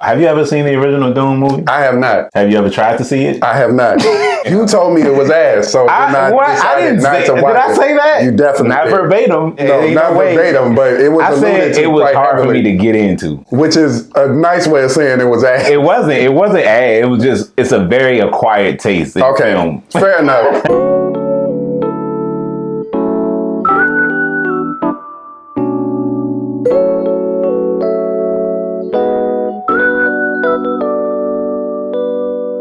Have you ever seen the original Dune movie? I have not. Have you ever tried to see it? I have not. You told me it was ass, so I didn't say. Did I say that? You definitely not did. verbatim. No, not verbatim, but it was. I said it was hard for me to get into, which is a nice way of saying it was ass. It wasn't ass. It was just. It's a very acquired taste. Okay, film. Fair enough.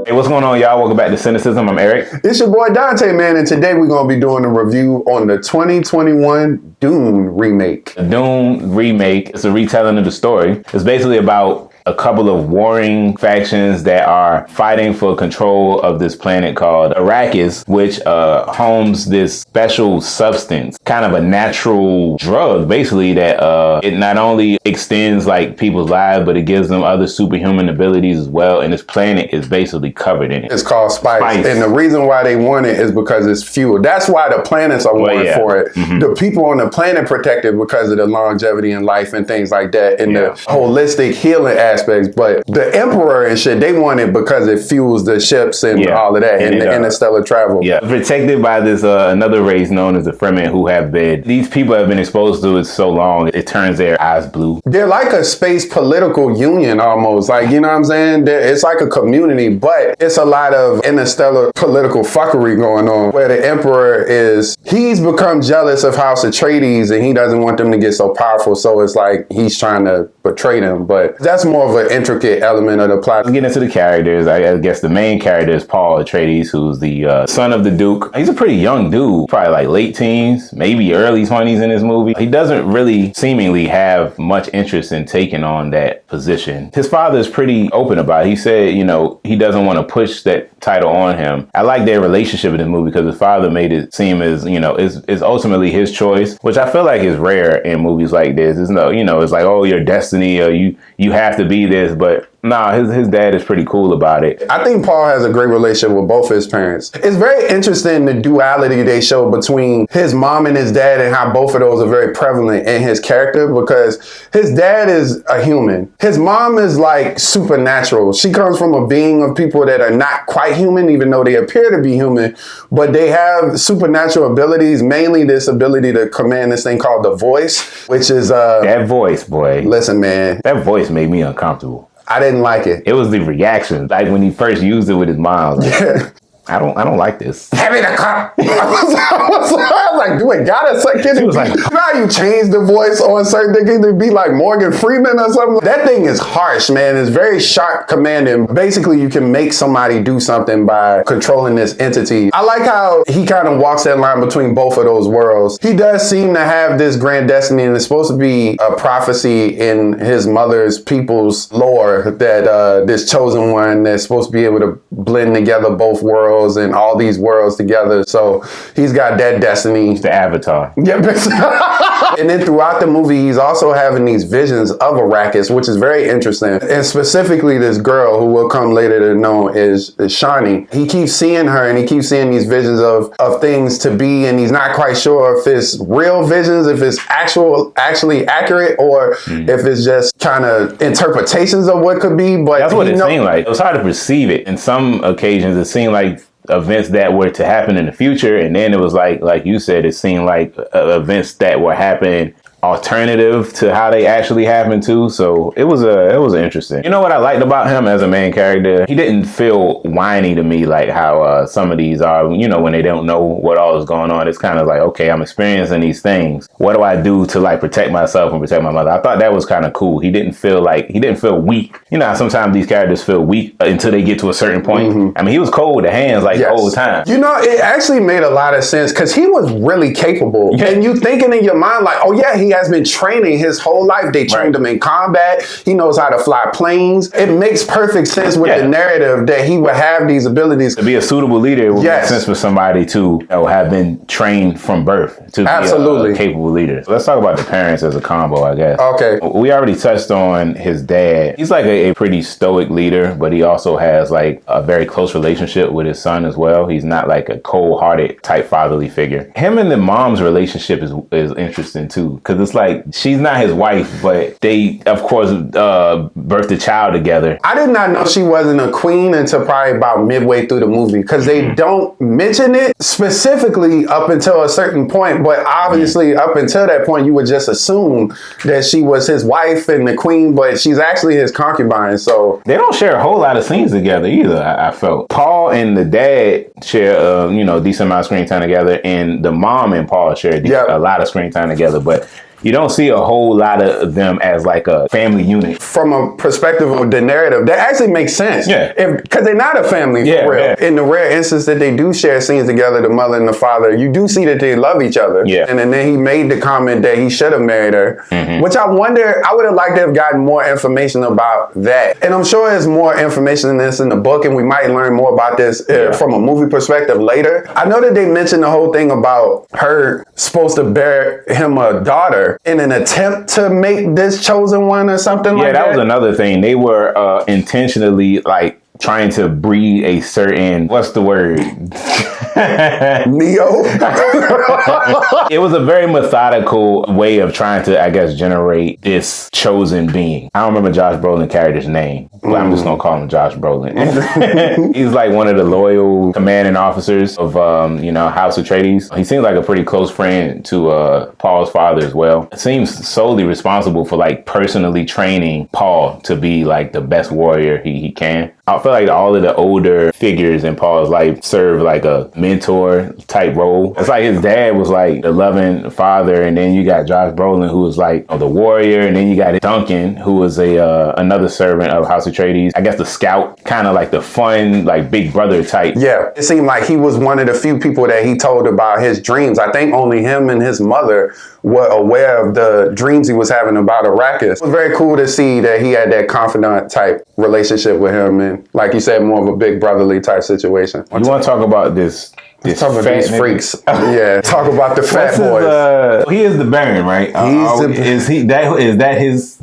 Hey, what's going on, y'all? Welcome back to Cinecism. I'm Eric. It's your boy Dante, man, and today we're going to be doing a review on the 2021 Dune remake. The Dune remake is a retelling of the story. It's basically about a couple of warring factions that are fighting for control of this planet called Arrakis, which homes this special substance, kind of a natural drug, basically, that it not only extends like people's lives, but it gives them other superhuman abilities as well. And this planet is basically covered in it. It's called spice. And the reason why they want it is because it's fuel. That's why the planets are wanting for it. Mm-hmm. The people on the planet protect it because of the longevity in life and things like that, and the holistic healing aspects. But the Emperor and shit, they want it because it fuels the ships and all of that, and the interstellar travel. Yeah, protected by this another race known as the Fremen, who have been, these people have been exposed to it so long, it turns their eyes blue. They're like a space political union almost, like, you know what I'm saying? It's like a community, but it's a lot of interstellar political fuckery going on, where the Emperor he's become jealous of House Atreides, and he doesn't want them to get so powerful, so it's like he's trying to betray them. But that's more of an intricate element of the plot. Let's get into the characters. I guess the main character is Paul Atreides, who's the son of the Duke. He's a pretty young dude, probably like late teens, maybe early 20s in this movie. He doesn't really seemingly have much interest in taking on that position. His father is pretty open about it. He said, you know, he doesn't want to push that title on him. I like their relationship in this movie because his father made it seem as, you know, is ultimately his choice, which I feel like is rare in movies like this. It's no, you know, it's like, oh, your destiny, or you have to be this, but nah, his dad is pretty cool about it. I think Paul has a great relationship with both his parents. It's very interesting the duality they show between his mom and his dad, and how both of those are very prevalent in his character, because his dad is a human. His mom is like supernatural. She comes from a being of people that are not quite human, even though they appear to be human, but they have supernatural abilities, mainly this ability to command this thing called the voice, which is... that voice, boy. Listen, man. That voice made me uncomfortable. I didn't like it. It was the reaction, like when he first used it with his mom. Like, I don't like this. Have me the cup. I was like, do it gotta suck in? Was like, you know how you change the voice on certain things to be like Morgan Freeman or something? That thing is harsh, man. It's very sharp commanding. Basically, you can make somebody do something by controlling this entity. I like how he kind of walks that line between both of those worlds. He does seem to have this grand destiny, and it's supposed to be a prophecy in his mother's people's lore that this chosen one that's supposed to be able to blend together both worlds and all these worlds together. So he's got that destiny. The Avatar. Yeah. And then throughout the movie, he's also having these visions of Arrakis, which is very interesting. And specifically this girl, who will come later to know is Shani. He keeps seeing her, and he keeps seeing these visions of things to be, and he's not quite sure if it's real visions, if it's actually accurate, or if it's just kind of interpretations of what could be. But that's what it seemed like. It was hard to perceive it. In some occasions, it seemed like events that were to happen in the future, and then it was like you said, it seemed like events that were happening alternative to how they actually happened too. So it was interesting. You know what I liked about him as a main character? He didn't feel whiny to me like how some of these are, you know, when they don't know what all is going on. It's kind of like, okay, I'm experiencing these things. What do I do to like protect myself and protect my mother? I thought that was kind of cool. He didn't feel weak. You know how sometimes these characters feel weak until they get to a certain point. Mm-hmm. I mean, he was cold with the hands like the whole time. You know, it actually made a lot of sense because he was really capable. Yeah. And you thinking in your mind like, oh yeah, he has been training his whole life. They trained him in combat. He knows how to fly planes. It makes perfect sense with the narrative that he would have these abilities. To be a suitable leader, it would make sense for somebody to have been trained from birth to be a capable leader. So let's talk about the parents as a combo, I guess. Okay. We already touched on his dad. He's like a pretty stoic leader, but he also has like a very close relationship with his son as well. He's not like a cold-hearted type fatherly figure. Him and the mom's relationship is interesting too, because because it's like she's not his wife, but they, of course, birthed a child together. I did not know she wasn't a queen until probably about midway through the movie, because they don't mention it specifically up until a certain point, but obviously up until that point you would just assume that she was his wife and the queen, but she's actually his concubine. So they don't share a whole lot of scenes together either. I felt Paul and the dad share a decent amount of screen time together, and the mom and Paul share a lot of screen time together, but you don't see a whole lot of them as like a family unit. From a perspective of the narrative, that actually makes sense. Yeah. Because they're not a family for real. Yeah. In the rare instance that they do share scenes together, the mother and the father, you do see that they love each other. Yeah. And then he made the comment that he should have married her, which I wonder, I would have liked to have gotten more information about that. And I'm sure there's more information in this in the book, and we might learn more about this from a movie perspective later. I know that they mentioned the whole thing about her supposed to bear him a daughter in an attempt to make this chosen one or something like that. Yeah, that was another thing. They were intentionally like trying to breed a certain, what's the word? Neo. It was a very methodical way of trying to, I guess, generate this chosen being. I don't remember Josh Brolin's character's name, but I'm just gonna call him Josh Brolin. He's like one of the loyal commanding officers of, House Atreides. He seems like a pretty close friend to Paul's father as well. Seems solely responsible for like personally training Paul to be like the best warrior he can. I feel like all of the older figures in Paul's life serve like a mentor type role. It's like his dad was like the loving father, and then you got Josh Brolin, who was like the warrior, and then you got Duncan, who was another servant of House Atreides. I guess the scout, kind of like the fun, like big brother type. Yeah, it seemed like he was one of the few people that he told about his dreams. I think only him and his mother were aware of the dreams he was having about Arrakis. It was very cool to see that he had that confidant type relationship with him, and like you said, more of a big brotherly type situation. You want to talk about this talk about these freaks. Yeah, talk about the fat boys. He is the Baron, right? Is that his?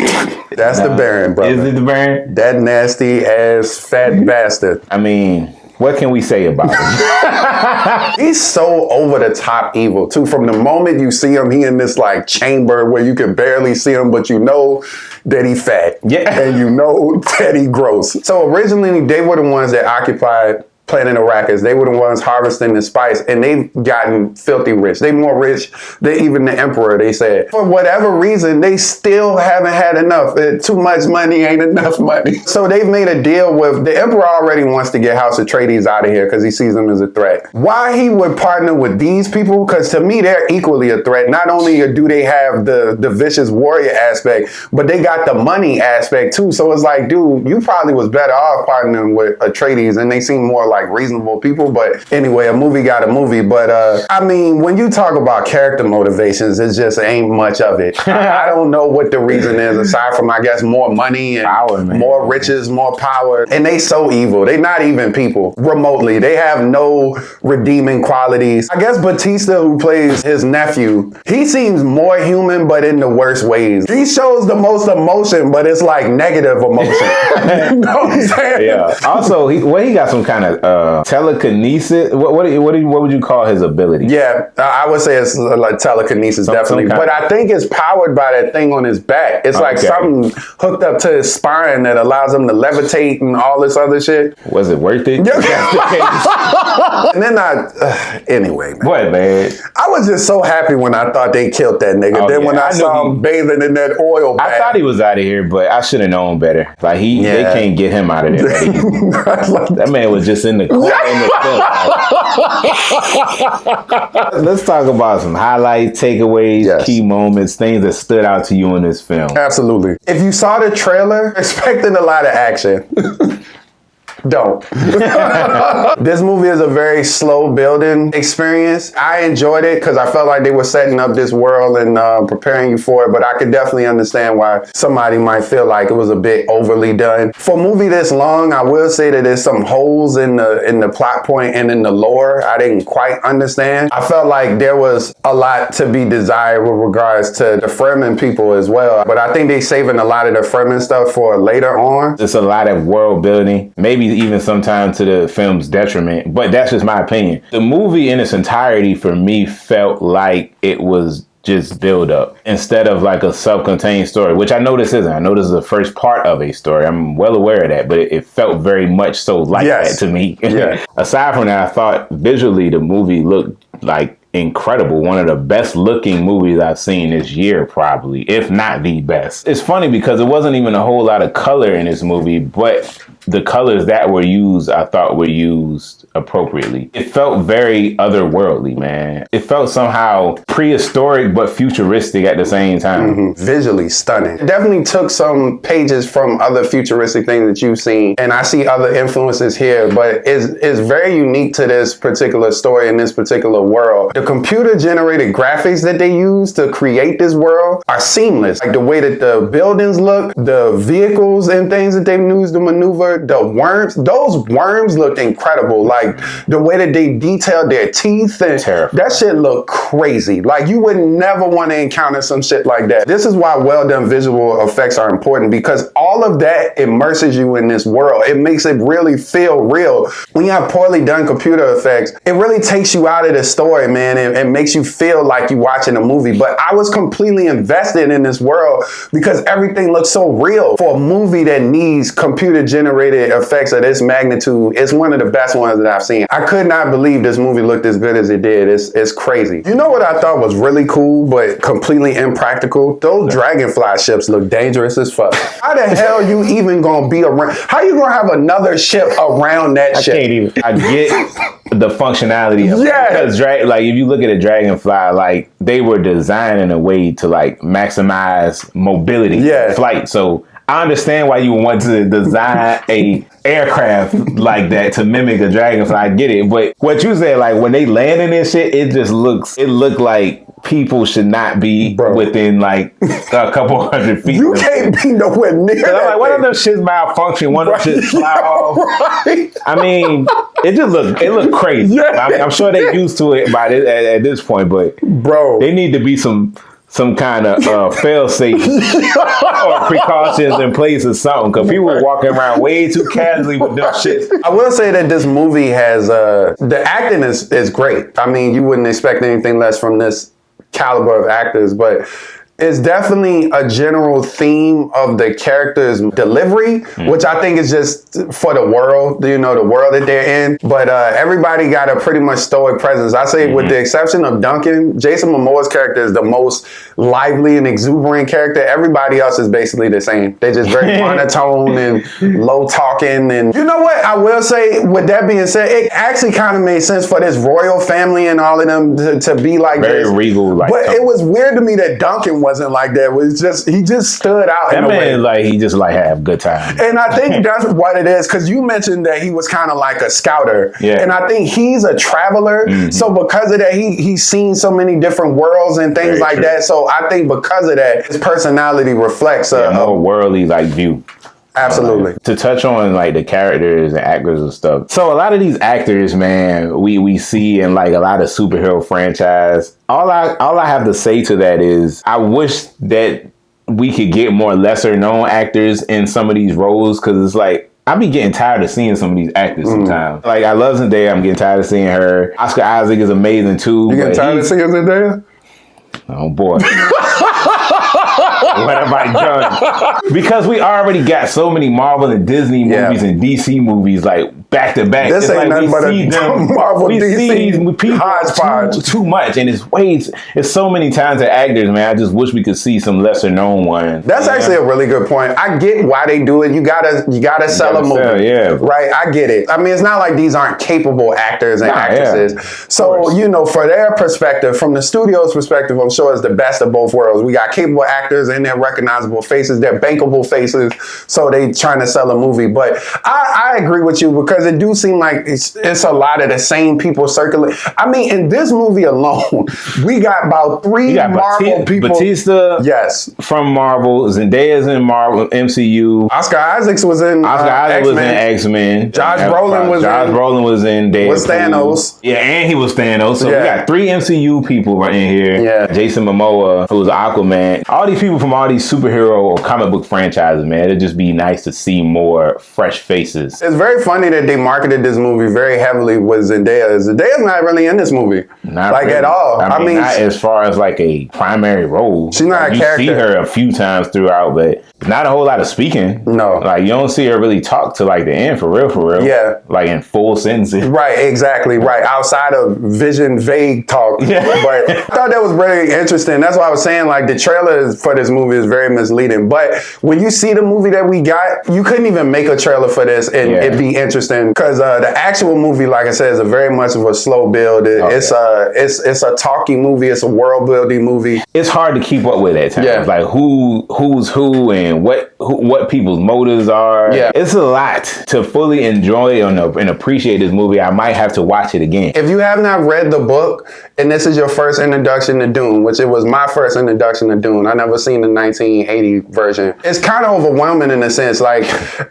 That's the Baron, brother. Is it the Baron? That nasty ass fat bastard. I mean, what can we say about him? He's so over the top evil too. From the moment you see him, he in this like chamber where you can barely see him, but you know that he fat. Yeah. And you know that he gross. So originally they were the ones that occupied planet Arrakis. They were the ones harvesting the spice, and they've gotten filthy rich. They more rich than even the emperor, they said. For whatever reason, they still haven't had enough. Too much money ain't enough money. So they've made a deal with, the emperor already wants to get House Atreides out of here because he sees them as a threat. Why he would partner with these people? Because to me, they're equally a threat. Not only do they have the vicious warrior aspect, but they got the money aspect too. So it's like, dude, you probably was better off partnering with Atreides, and they seem more like reasonable people. But anyway, a movie got a movie. But I mean, when you talk about character motivations, it just ain't much of it. I don't know what the reason is, aside from, I guess, more money and power, man. More riches, more power. And they so evil. They not even people remotely. They have no redeeming qualities. I guess Batista, who plays his nephew, he seems more human, but in the worst ways. He shows the most emotion, but it's like negative emotion. You know what I'm saying? Yeah. Also, he got some kind of telekinesis. What would you call his ability? Yeah, I would say it's like telekinesis, definitely. But I think it's powered by that thing on his back. It's like something hooked up to his spine that allows him to levitate and all this other shit. Was it worth it? And then anyway, man. What, man? I was just so happy when I thought they killed that nigga. Then when I saw him bathing in that oil bath. I thought he was out of here, but I should have known better. Like they can't get him out of there. That man was just in the corner. Let's talk about some highlights, takeaways, key moments, things that stood out to you in this film. Absolutely. If you saw the trailer, expecting a lot of action. Don't. This movie is a very slow building experience. I enjoyed it because I felt like they were setting up this world and preparing you for it, but I could definitely understand why somebody might feel like it was a bit overly done. For a movie this long, I will say that there's some holes in the plot point and in the lore I didn't quite understand. I felt like there was a lot to be desired with regards to the Fremen people as well, but I think they're saving a lot of the Fremen stuff for later on. It's a lot of world building, maybe even sometimes to the film's detriment, but that's just my opinion. The movie in its entirety for me felt like it was just build up instead of like a self-contained story, which I know this isn't. I know this is the first part of a story. I'm well aware of that, but it felt very much so like that to me. Yeah. Aside from that, I thought visually the movie looked like incredible. One of the best looking movies I've seen this year, probably, if not the best. It's funny because it wasn't even a whole lot of color in this movie, but the colors that were used, I thought were used appropriately. It felt very otherworldly, man. It felt somehow prehistoric, but futuristic at the same time. Visually stunning. It definitely took some pages from other futuristic things that you've seen, and I see other influences here, but it's very unique to this particular story in this particular world. The computer-generated graphics that they use to create this world are seamless. Like the way that the buildings look, the vehicles and things that they used to maneuver, the worms, those worms looked incredible. Like the way that they detailed their teeth, and that shit looked crazy. Like you would never want to encounter some shit like that. This is why well done visual effects are important, because all of that immerses you in this world. It makes it really feel real. When you have poorly done computer effects, it really takes you out of the story, man, and makes you feel like you're watching a movie. But I was completely invested in this world because everything looks so real. For a movie that needs computer generated effects of this magnitude, it's one of the best ones that I've seen. I could not believe this movie looked as good as it did. It's crazy. You know what I thought was really cool but completely impractical? Those dragonfly ships look dangerous as fuck. How the hell you even gonna be around? How you gonna have another ship around that ship? I can't even. I get the functionality of it. Because like if you look at a dragonfly, like they were designed in a way to like maximize mobility, flight. So I understand why you want to design a aircraft like that to mimic a dragonfly. I get it. But what you said, like when they land in this shit, it looked like people should not be within like a couple 100 feet. You can't be nowhere near that. I'm like, one of them shits malfunction, one of them shits fly off. I mean, it looked crazy. I mean, I'm sure they're used to it by this, at this point, but they need to be some kind of fail-safe or precautions in place or something, because people were walking around way too casually with them shit. I will say that this movie has, the acting is great. I mean, you wouldn't expect anything less from this caliber of actors, but it's definitely a general theme of the character's delivery, which I think is just for the world, you know, the world that they're in. But everybody got a pretty much stoic presence. I say with the exception of Duncan, Jason Momoa's character is the most lively and exuberant character. Everybody else is basically the same. They're just very monotone and low talking. And you know what? I will say, with that being said, it actually kind of made sense for this royal family and all of them to be like very this. Regal. Like, but it was weird to me that Duncan wasn't like that. It was just, he just stood out. That man, like, he just like have a good time. And I think that's what it is, because you mentioned that he was kind of like a scouter. And I think he's a traveler. So because of that, he's seen so many different worlds and things like that. So I think because of that, his personality reflects a more worldly like view. Absolutely. To touch on like the characters and actors and stuff. So a lot of these actors, man, we see in like a lot of superhero franchise. All I have to say to that is I wish that we could get more lesser known actors in some of these roles, because it's like I be getting tired of seeing some of these actors sometimes. Like I love Zendaya, I'm getting tired of seeing her. Oscar Isaac is amazing too. You getting tired of seeing Zendaya? Oh boy. What have I done? Because we already got so many Marvel and Disney movies and DC movies like back to back. This ain't nothing but a Marvel we DC see these people hodgepodge. Too much, and it's so many talented actors, man. I just wish we could see some lesser known ones. That's actually a really good point. I get why they do it. You gotta sell a movie, right? I get it. I mean, it's not like these aren't capable actors and actresses. So you know, for their perspective, from the studio's perspective, I'm sure it's the best of both worlds. We got capable actors and their recognizable faces, their bankable faces. So they trying to sell a movie. But I agree with you, because it do seem like it's a lot of the same people circulating. I mean, in this movie alone, we got about three Marvel people. Batista, from Marvel. Zendaya's in Marvel MCU. Oscar Isaac was in X-Men. Josh Brolin was in Deadpool. Was Thanos. Yeah, and he was Thanos. So we got three MCU people right in here. Yeah. Jason Momoa, who was Aquaman. All these people from all these superhero or comic book franchises, man, it'd just be nice to see more fresh faces. It's very funny that they marketed this movie very heavily with Zendaya. Zendaya's not really in this movie. Not like really. at all. I mean, not as far as like a primary role. She's not a character. You see her a few times throughout, but not a whole lot of speaking. No. Like, you don't see her really talk to like the end for real. Yeah. Like in full sentences. Right, exactly. Right. Outside of Vision vague talk. Yeah. But I thought that was very interesting. That's why I was saying, like, the trailer for this movie is very misleading. But when you see the movie that we got, you couldn't even make a trailer for this and it'd be interesting. Because the actual movie, like I said, is a very much of a slow build. It's a talking movie. It's a world building movie. It's hard to keep up with at times. Yeah. Like who's who and what people's motives are. Yeah. It's a lot to fully enjoy and appreciate this movie. I might have to watch it again. If you have not read the book and this is your first introduction to Dune, which it was my first introduction to Dune, I never seen the 1980 version. It's kind of overwhelming in a sense. Like,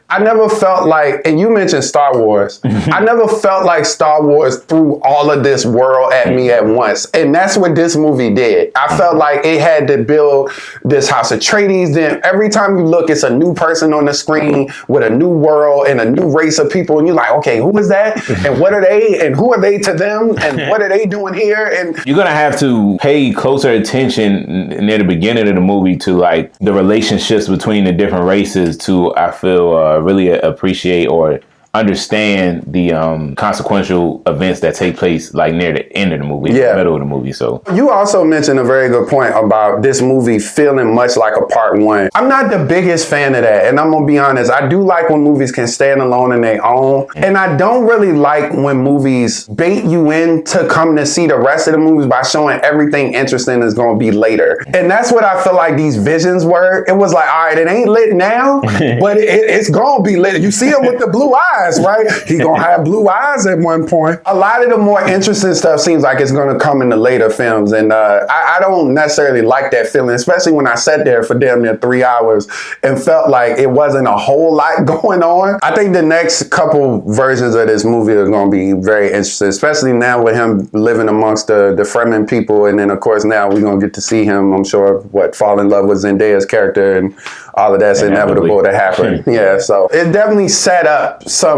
I never felt like, and you mentioned Star Wars, I never felt like Star Wars threw all of this world at me at once. And that's what this movie did. I felt like it had to build this House Atreides. Then every time you look, it's a new person on the screen with a new world and a new race of people. And you're like, okay, who is that? And what are they? And who are they to them? And what are they doing here? And you're going to have to pay closer attention near the beginning of the movie to like the relationships between the different races to, I feel, really appreciate or understand the consequential events that take place like near the end of the movie, in the middle of the movie. So you also mentioned a very good point about this movie feeling much like a part one. I'm not the biggest fan of that, and I'm gonna be honest. I do like when movies can stand alone on their own, and I don't really like when movies bait you in to come to see the rest of the movies by showing everything interesting is gonna be later. And that's what I feel like these visions were. It was like, all right, it ain't lit now, but it's gonna be lit. You see him with the blue eyes. Right? He gonna have blue eyes at one point. A lot of the more interesting stuff seems like it's gonna come in the later films, and I don't necessarily like that feeling, especially when I sat there for damn near 3 hours and felt like it wasn't a whole lot going on. I think the next couple versions of this movie are gonna be very interesting, especially now with him living amongst the Fremen people, and then of course now we're gonna get to see him, I'm sure, fall in love with Zendaya's character, and all of that's inevitable to happen. Yeah, so it definitely set up some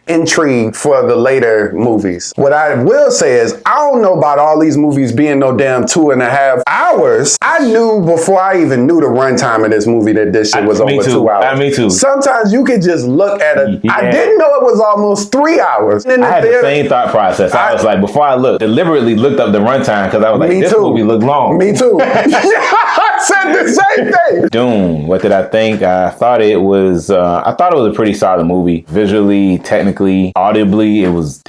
intrigue for the later movies. What I will say is, I don't know about all these movies being no damn 2.5 hours. I knew before I even knew the runtime of this movie that this shit was over 2 hours. Me too. Sometimes you could just look at it. Yeah. I didn't know it was almost 3 hours. I had the same thought process. I was like, before I deliberately looked up the runtime because I was like, this movie looked long. Me too. I said the same thing. Dune, what did I think? I thought it was a pretty solid movie. Visually, technically, audibly, it was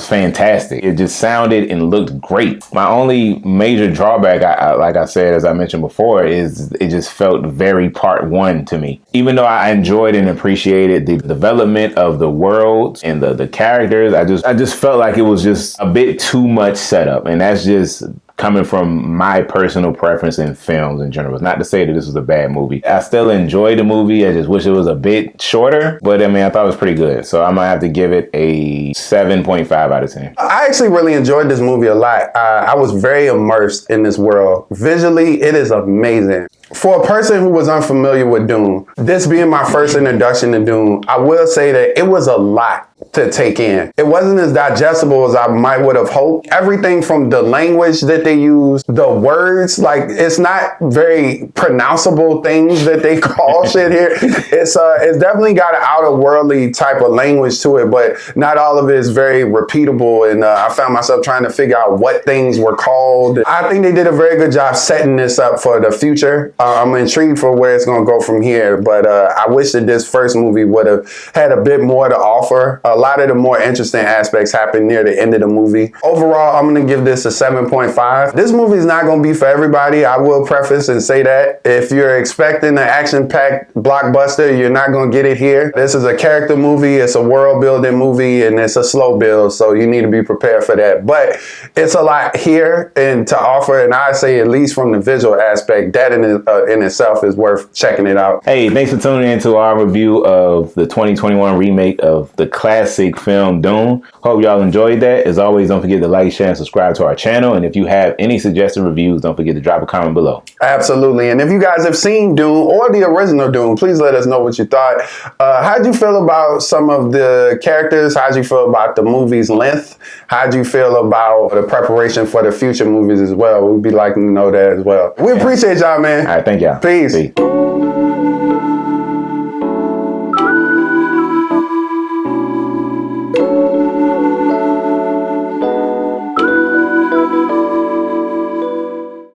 fantastic. It just sounded and looked great. My only major drawback, like I said, as I mentioned before, is it just felt very part one to me. Even though I enjoyed and appreciated the development of the world and the characters, I just felt like it was just a bit too much setup, and that's just coming from my personal preference in films in general. It's not to say that this was a bad movie. I still enjoyed the movie. I just wish it was a bit shorter, but I thought it was pretty good. So I might have to give it a 7.5 out of 10. I actually really enjoyed this movie a lot. I was very immersed in this world. Visually, it is amazing. For a person who was unfamiliar with Dune, this being my first introduction to Dune, I will say that it was a lot to take in. It wasn't as digestible as I might would have hoped. Everything from the language that they use, the words, like it's not very pronounceable things that they call shit here. It's definitely got an outer worldly type of language to it, but not all of it is very repeatable. And I found myself trying to figure out what things were called. I think they did a very good job setting this up for the future. I'm intrigued for where it's going to go from here, but I wish that this first movie would have had a bit more to offer. A lot of the more interesting aspects happen near the end of the movie. Overall, I'm going to give this a 7.5. This movie is not going to be for everybody. I will preface and say that. If you're expecting an action-packed blockbuster, you're not going to get it here. This is a character movie, it's a world-building movie, and it's a slow build, so you need to be prepared for that. But it's a lot here and to offer, and I say at least from the visual aspect, that in itself is worth checking it out. Hey, thanks for tuning in to our review of the 2021 remake of the classic classic film Dune. Hope y'all enjoyed that. As always, don't forget to like, share, and subscribe to our channel. And if you have any suggested reviews, don't forget to drop a comment below. Absolutely. And if you guys have seen Dune or the original Dune, please let us know what you thought. How'd you feel about some of the characters? How'd you feel about the movie's length? How'd you feel about the preparation for the future movies as well? We'd be liking to know that as well. We appreciate y'all, man. All right, thank y'all. Peace. Peace.